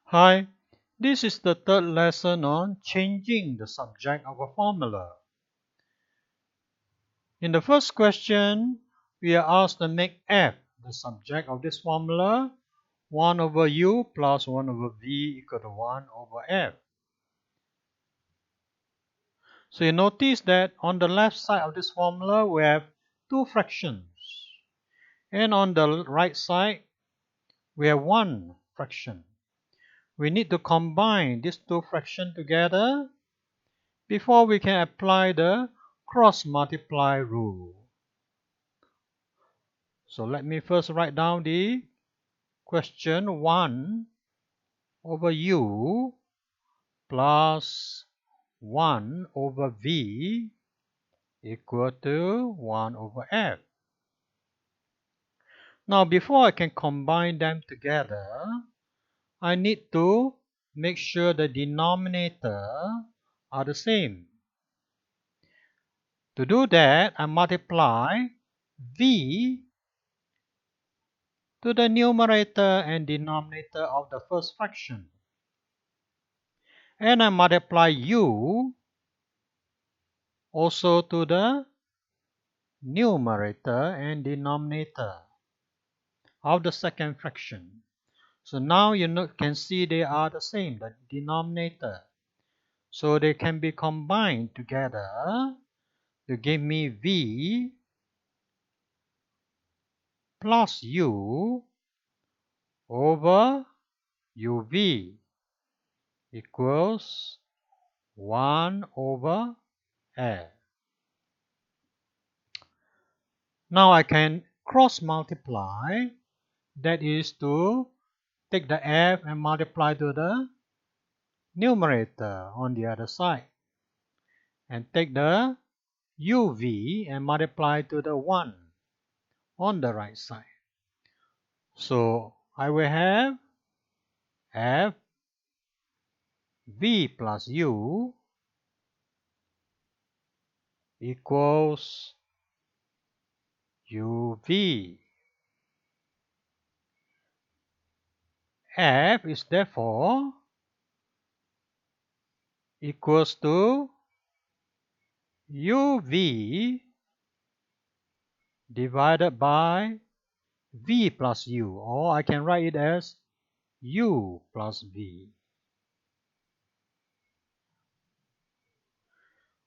Hi, this is the third lesson on changing the subject of a formula. In the first question, we are asked to make f the subject of this formula, 1 over u plus 1 over v equal to 1 over f. So you notice that on the left side of this formula, we have two fractions. And on the right side, we have one fraction. We need to combine these two fractions together before we can apply the cross multiply rule. So let me first write down the question. 1 over u plus 1 over v equal to 1 over f. Now before I can combine them together, I need to make sure the denominator are the same. To do that, I multiply v to the numerator and denominator of the first fraction. And I multiply u also to the numerator and denominator of the second fraction. So now you can see they are the same, the denominator. So they can be combined together to give me v plus u over uv equals 1 over f. Now I can cross multiply, that is to take the f and multiply to the numerator on the other side, and take the uv and multiply to the 1 on the right side. So I will have f v plus u equals uv. F is therefore equals to uv divided by v plus u, or I can write it as u plus v.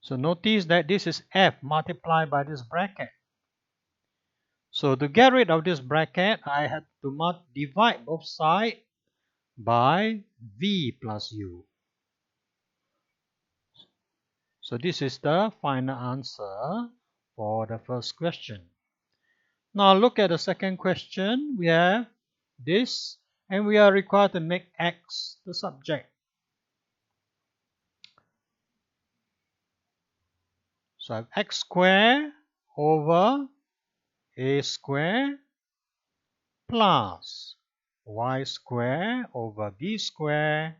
So notice that this is f multiplied by this bracket. So to get rid of this bracket, I have to divide both sides by v plus u. So this is the final answer for the first question. Now look at the second question. We have this, and we are required to make x the subject. So I have x squared over a squared plus y squared over b squared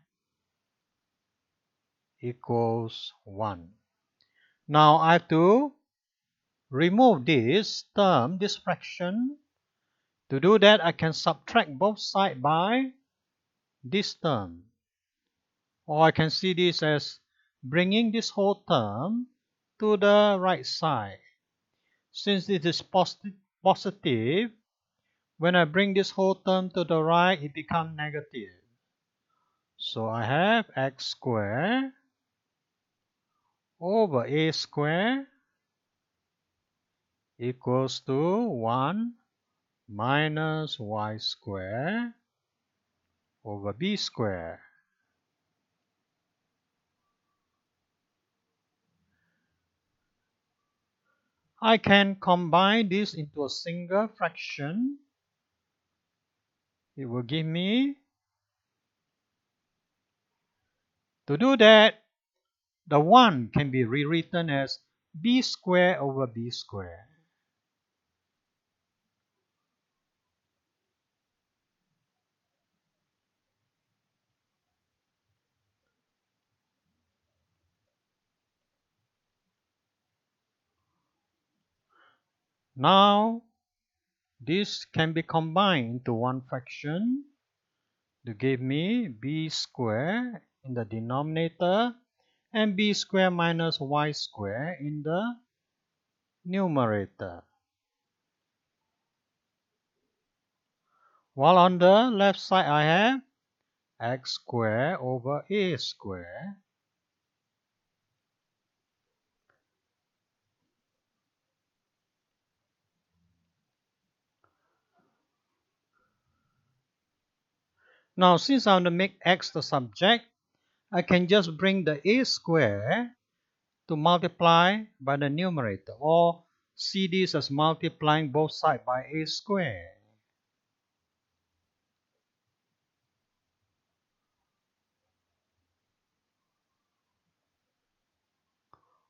equals 1. Now I have to remove this term, this fraction. To do that, I can subtract both sides by this term. Or I can see this as bringing this whole term to the right side. Since it is positive, when I bring this whole term to the right, it becomes negative. So I have x squared over a squared equals to 1 minus y squared over b squared. I can combine this into a single fraction. It will give me, to do that, the 1 can be rewritten as b squared over b squared. Now, this can be combined into one fraction. to give me b squared in the denominator and b squared minus y squared in the numerator. While on the left side I have x squared over a squared Now, since I want to make x the subject, I can just bring the a square to multiply by the numerator, or see this as multiplying both sides by a square.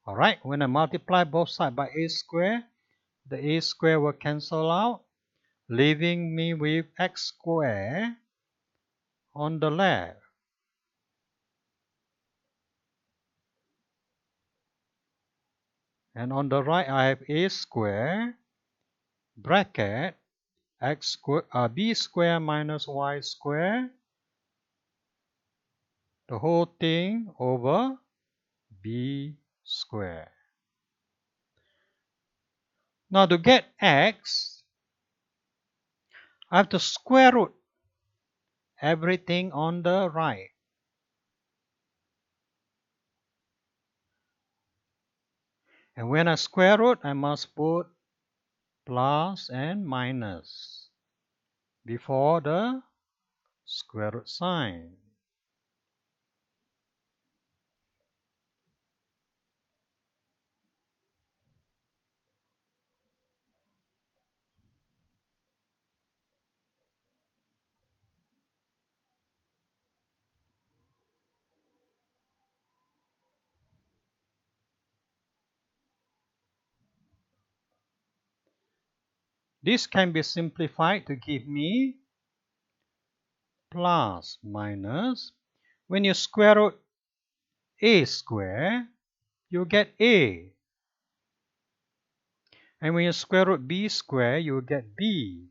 Alright, when I multiply both sides by a square, the a square will cancel out, leaving me with x squared on the left. And on the right, I have a square bracket b square minus y square, the whole thing over b square. Now to get x, I have to square root everything on the right. And when I square root, I must put plus and minus before the square root sign. This can be simplified to give me plus minus. When you square root a square, you get a. And when you square root b square, you get b.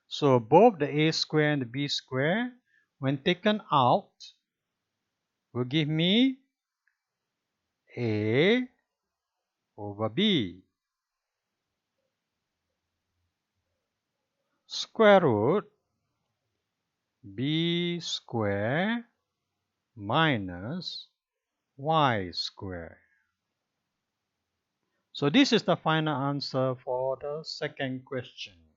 So both the a square and the b square, when taken out, will give me a over b. Square root b square minus y square. So this is the final answer for the second question.